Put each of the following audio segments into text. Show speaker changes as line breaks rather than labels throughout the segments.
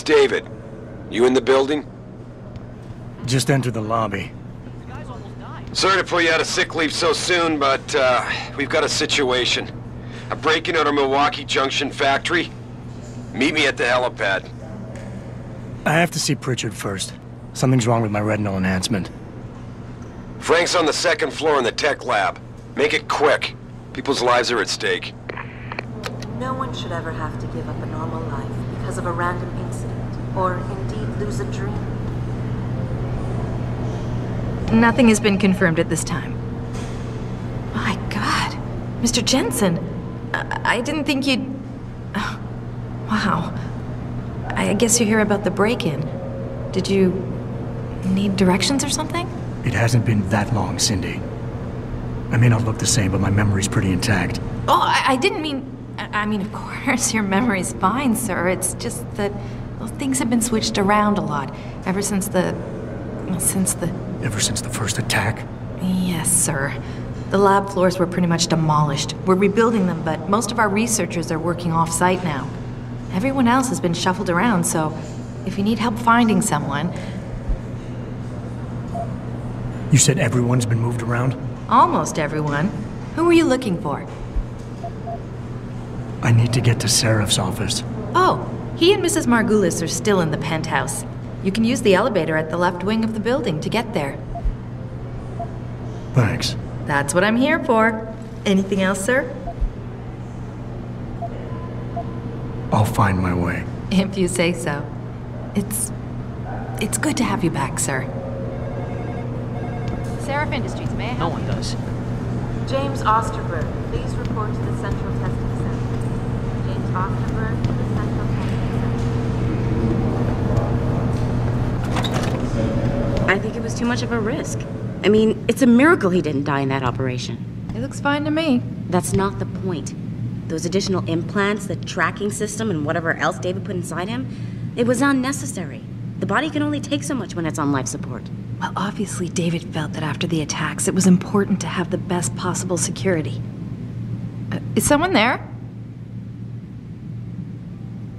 It's David. You in the building?
Just entered the lobby.
Sorry to put you out of sick leave so soon, but we've got a situation. I'm breaking out of Milwaukee Junction factory. Meet me at the helipad.
I have to see Pritchard first. Something's wrong with my retinal enhancement.
Frank's on the second floor in the tech lab. Make it quick. People's lives are at stake.
No one should ever have to give up a normal life because of a random incident, or indeed lose a dream.
Nothing has been confirmed at this time. My God, Mr. Jensen, I didn't think you'd... Oh, wow. I guess you hear about the break-in. Did you need directions or something?
It hasn't been that long, Cindy. I may not look the same, but my memory's pretty intact.
Oh, I didn't mean... I mean, of course, your memory's fine, sir. It's just that, well, things have been switched around a lot ever since the...
Ever since the first attack?
Yes, sir. The lab floors were pretty much demolished. We're rebuilding them, but most of our researchers are working off-site now. Everyone else has been shuffled around, so if you need help finding someone...
You said everyone's been moved around?
Almost everyone. Who were you looking for?
I need to get to Seraph's office.
Oh, he and Mrs. Margulis are still in the penthouse. You can use the elevator at the left wing of the building to get there.
Thanks.
That's what I'm here for. Anything else, sir?
I'll find my way.
If you say so. It's good to have you back, sir.
Seraph Industries, may I help?
No one does.
James Osterberg, please report to the Central Testing Center. James Osterberg to the Central Testing Center.
I think it was too much of a risk. I mean, it's a miracle he didn't die in that operation.
It looks fine to me.
That's not the point. Those additional implants, the tracking system, and whatever else David put inside him, it was unnecessary. The body can only take so much when it's on life support.
Well, obviously David felt that after the attacks, it was important to have the best possible security. Is someone there?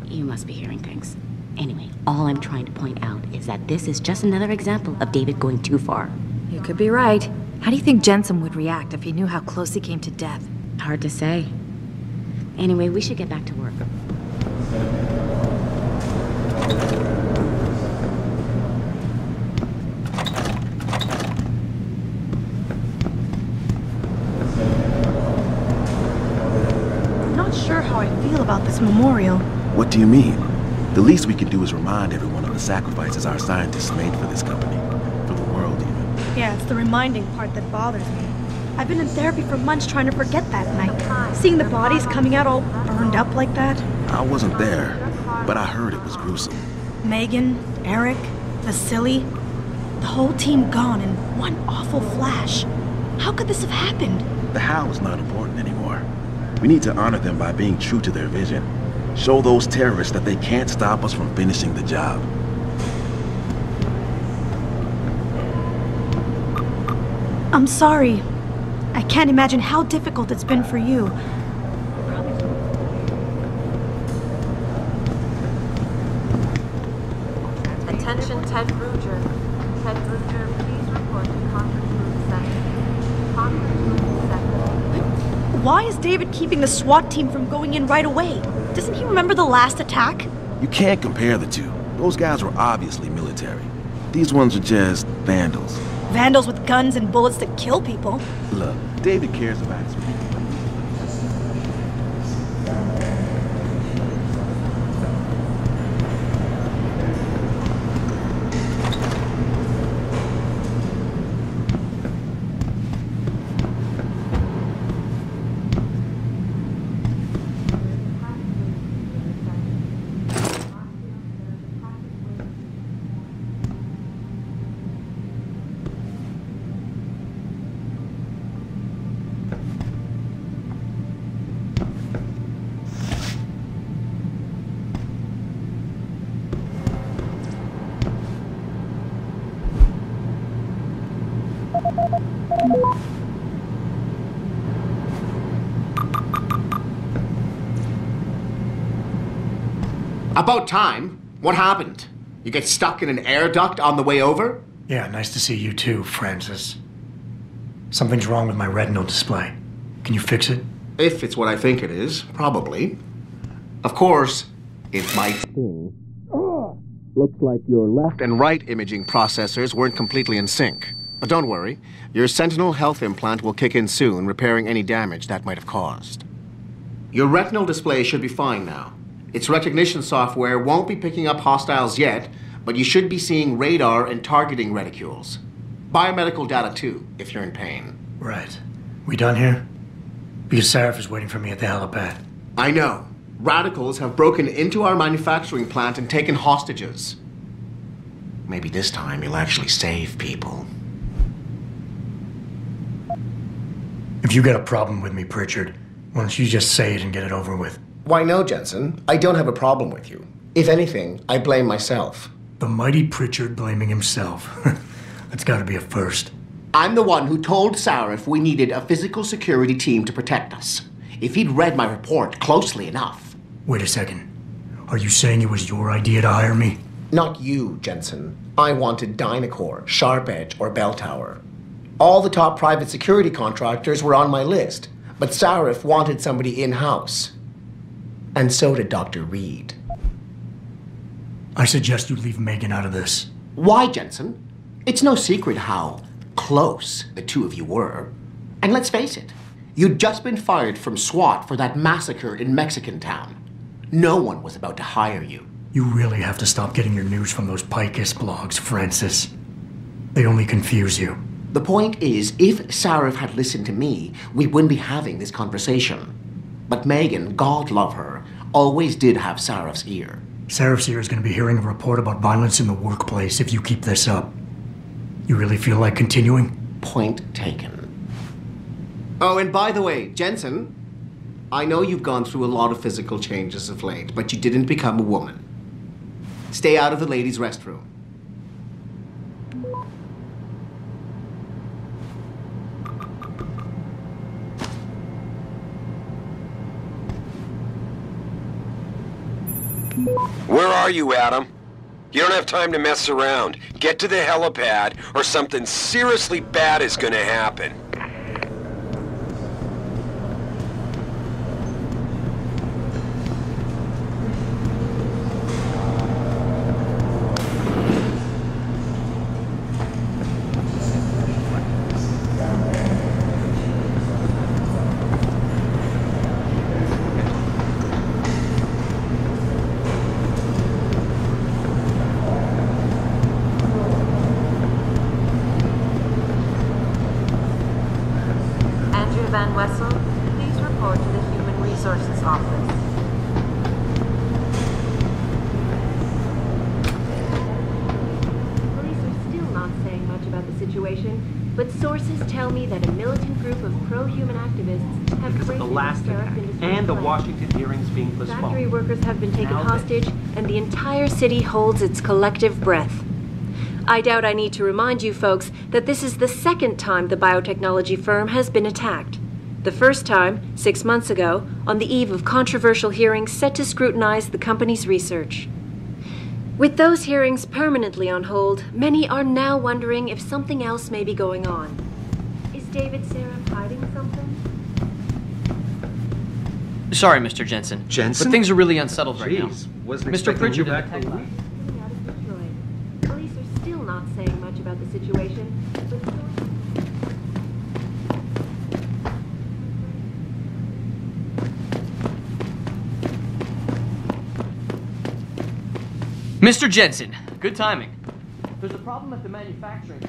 You must be hearing things. Anyway, all I'm trying to point out is that this is just another example of David going too far.
You could be right. How do you think Jensen would react if he knew how close he came to death?
Hard to say. Anyway, we should get back to work.
I'm not sure how I feel about this memorial.
What do you mean? The least we can do is remind everyone of the sacrifices our scientists made for this company. For the world, even.
Yeah, it's the reminding part that bothers me. I've been in therapy for months trying to forget that night. Seeing the bodies coming out all burned up like that.
I wasn't there, but I heard it was gruesome.
Megan, Eric, Vasily, the whole team gone in one awful flash. How could this have happened?
The how is not important anymore. We need to honor them by being true to their vision. Show those terrorists that they can't stop us from finishing the job.
I'm sorry. I can't imagine how difficult it's been for you.
Attention, Ted Bruger. Ted Bruger, please report to conference room 7. Conference room 7.
Why is David keeping the SWAT team from going in right away? Doesn't he remember the last attack?
You can't compare the two. Those guys were obviously military. These ones are just vandals.
Vandals with guns and bullets that kill people.
Look, David cares about his people.
About time.
What happened? You get stuck in an air duct on the way over?
Yeah, nice to see you too, Francis. Something's wrong with my retinal display. Can you fix it?
If it's what I think it is, probably. Of course, it might sting. Looks like your left and right imaging processors weren't completely in sync. But don't worry, your Sentinel health implant will kick in soon, repairing any damage that might have caused. Your retinal display should be fine now. Its recognition software won't be picking up hostiles yet, but you should be seeing radar and targeting reticules. Biomedical data too, if you're in pain.
Right. We done here? Because Sarif is waiting for me at the helipad.
I know. Radicals have broken into our manufacturing plant and taken hostages. Maybe this time you'll actually save people.
If you got a problem with me, Pritchard, why don't you just say it and get it over with?
Why no, Jensen? I don't have a problem with you. If anything, I blame myself.
The mighty Pritchard blaming himself. That's gotta be a first.
I'm the one who told Sarif we needed a physical security team to protect us. If he'd read my report closely enough.
Wait a second. Are you saying it was your idea to hire me?
Not you, Jensen. I wanted Dynacore, Sharp Edge, or Bell Tower. All the top private security contractors were on my list, but Sarif wanted somebody in-house. And so did Dr. Reed.
I suggest you leave Megan out of this.
Why, Jensen? It's no secret how close the two of you were. And let's face it, you'd just been fired from SWAT for that massacre in Mexican Town. No one was about to hire you.
You really have to stop getting your news from those Picus blogs, Francis. They only confuse you.
The point is, if Sarif had listened to me, we wouldn't be having this conversation. But Megan, God love her, always did have Sarif's ear.
Sarif's ear is going to be hearing a report about violence in the workplace if you keep this up. You really feel like continuing?
Point taken. Oh, and by the way, Jensen, I know you've gone through a lot of physical changes of late, but you didn't become a woman. Stay out of the ladies' restroom.
Where are you, Adam? You don't have time to mess around. Get to the helipad, or something seriously bad is gonna happen.
But sources tell me that a militant group of pro-human activists have
because of the last attack and the Washington hearings being postponed.
Factory workers have been taken hostage, and the entire city holds its collective breath. I doubt I need to remind you folks that this is the second time the biotechnology firm has been attacked. The first time, 6 months ago, on the eve of controversial hearings set to scrutinize the company's research. With those hearings permanently on hold, many are now wondering if something else may be going on. Is David Sarif hiding something?
Sorry, Mr. Jensen.
Jensen?
But things are really unsettled right now.
Wasn't
Mr. Pritchard
back
in the tech lab.
Out of Detroit. Police are still not saying much about the situation, but
Mr. Jensen, good timing. There's a problem at the manufacturing.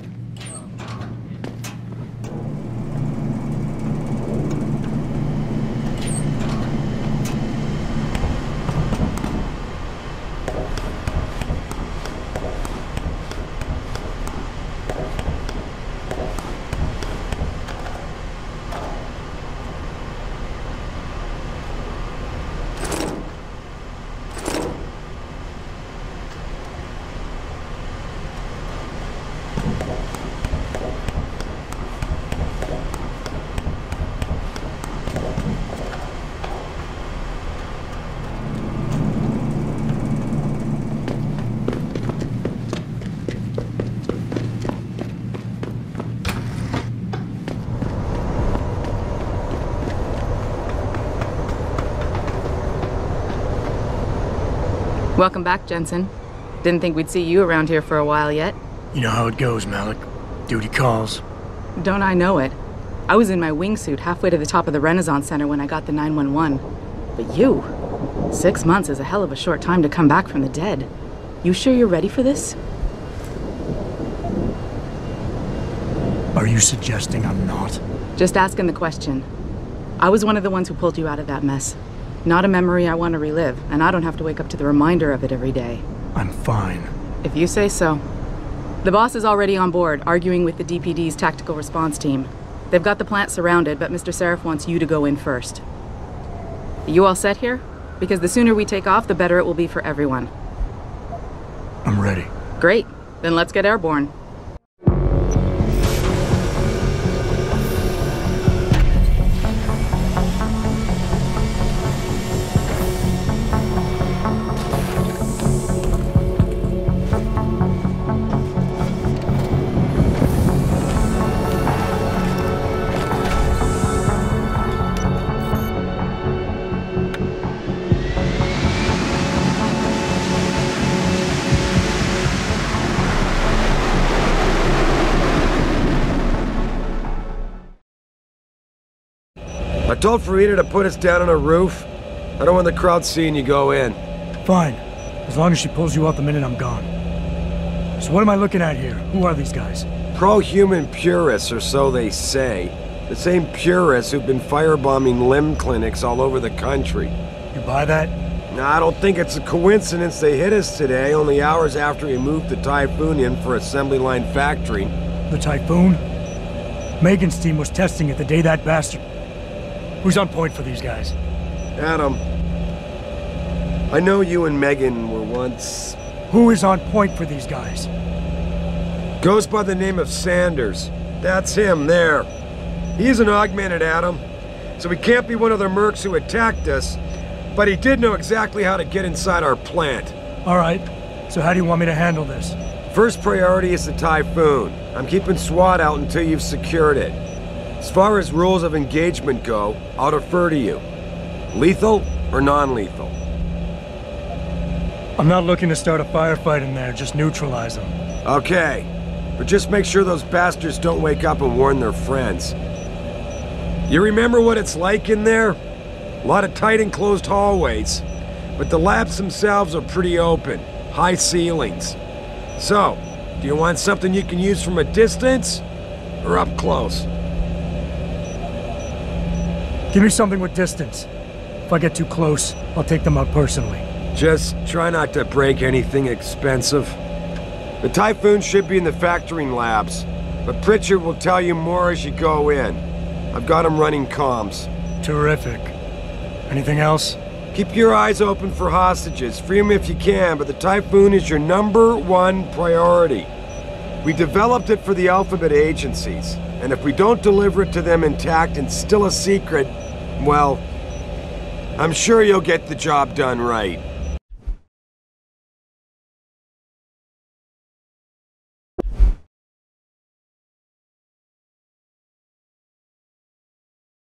Welcome back, Jensen. Didn't think we'd see you around here for a while yet.
You know how it goes, Malik. Duty calls.
Don't I know it? I was in my wingsuit halfway to the top of the Renaissance Center when I got the 911. But you... 6 months is a hell of a short time to come back from the dead. You sure you're ready for this?
Are you suggesting I'm not?
Just asking the question. I was one of the ones who pulled you out of that mess. Not a memory I want to relive, and I don't have to wake up to the reminder of it every day.
I'm fine.
If you say so. The boss is already on board, arguing with the DPD's tactical response team. They've got the plant surrounded, but Mr. Seraph wants you to go in first. You all set here? Because the sooner we take off, the better it will be for everyone.
I'm ready.
Great. Then let's get airborne.
I told Farida to put us down on a roof. I don't want the crowd seeing you go in.
Fine. As long as she pulls you out the minute I'm gone. So what am I looking at here? Who are these guys?
Pro-human purists, or so they say. The same purists who've been firebombing limb clinics all over the country.
You buy that?
Now, I don't think it's a coincidence they hit us today, only hours after we moved the Typhoon in for assembly line factory.
The Typhoon? Megan's team was testing it the day that bastard... Who's on point for these guys?
Adam, I know you and Megan were once...
Who is on point for these guys?
Goes by the name of Sanders. That's him, there. He's an augmented Adam, so he can't be one of the mercs who attacked us, but he did know exactly how to get inside our plant.
All right, so how do you want me to handle this?
First priority is the Typhoon. I'm keeping SWAT out until you've secured it. As far as rules of engagement go, I'll defer to you. Lethal or non-lethal?
I'm not looking to start a firefight in there, just neutralize them.
Okay, but just make sure those bastards don't wake up and warn their friends. You remember what it's like in there? A lot of tight enclosed hallways, but the labs themselves are pretty open, high ceilings. So, do you want something you can use from a distance, or up close?
Give me something with distance. If I get too close, I'll take them out personally.
Just try not to break anything expensive. The Typhoon should be in the factoring labs, but Pritchard will tell you more as you go in. I've got him running comms.
Terrific. Anything else?
Keep your eyes open for hostages. Free them if you can, but the Typhoon is your #1 priority. We developed it for the Alphabet agencies, and if we don't deliver it to them intact and still a secret, well, I'm sure you'll get the job done right.